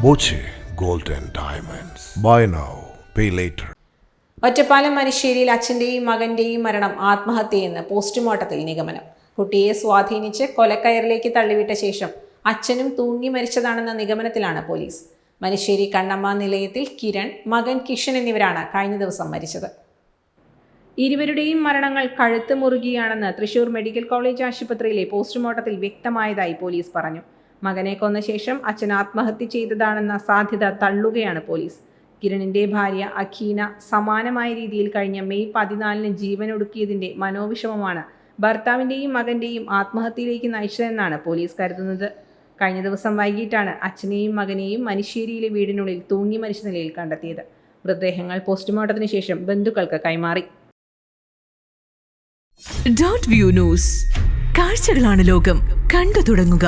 Boche Gold and Diamonds. Buy now, pay later. Ottapalam മനുശ്ശേരിയിൽ അച്ഛൻ്റെയും മകൻ്റെയും മരണം ആത്മഹത്യയെന്ന് പോസ്റ്റ്മോർട്ടത്തിൽ നിഗമനം. കുട്ടിയെ സ്വാധീനിച്ച് കൊലക്കയറിലേക്ക് തള്ളിവിട്ട ശേഷം അച്ഛനും തൂങ്ങി മരിച്ചതാണെന്ന നിഗമനത്തിലാണ് പോലീസ്. മനുശ്ശേരി കണ്ണമ്മ നിലയത്തിൽ കിരൺ, മകൻ കിഷൻ എന്നിവരാണ് കഴിഞ്ഞ ദിവസം മരിച്ചത്. ഇരുവരുടെയും മരണങ്ങൾ കഴുത്ത് മുറുകിയാണെന്ന് തൃശൂർ മെഡിക്കൽ കോളേജ് ആശുപത്രിയിലെ പോസ്റ്റ്മോർട്ടത്തിൽ വ്യക്തമായതായി പോലീസ് പറഞ്ഞു. മകനെ കൊന്ന ശേഷം അച്ഛൻ ആത്മഹത്യ ചെയ്തതാണെന്ന സാധ്യത തള്ളുകയാണ് പോലീസ്. കിരണിൻ്റെ ഭാര്യ അഖീന സമാനമായ രീതിയിൽ കഴിഞ്ഞ മെയ് 14 ജീവനൊടുക്കിയതിൻ്റെ മനോവിഷമമാണ് ഭർത്താവിൻ്റെയും മകൻ്റെയും ആത്മഹത്യയിലേക്ക് നയിച്ചതെന്നാണ് പോലീസ് കരുതുന്നത്. കഴിഞ്ഞ ദിവസം വൈകിട്ടാണ് അച്ഛനെയും മകനെയും മനുശ്ശേരിയിലെ വീടിനുള്ളിൽ തൂങ്ങി മരിച്ച നിലയിൽ കണ്ടെത്തിയത്. മൃതദേഹങ്ങൾ പോസ്റ്റ്മോർട്ടത്തിന് ശേഷം ബന്ധുക്കൾക്ക് കൈമാറി. ഡോട്ട് വ്യൂ ന്യൂസ്, കാഴ്ചകളാണ് ലോകം, കണ്ടു തുടങ്ങുക.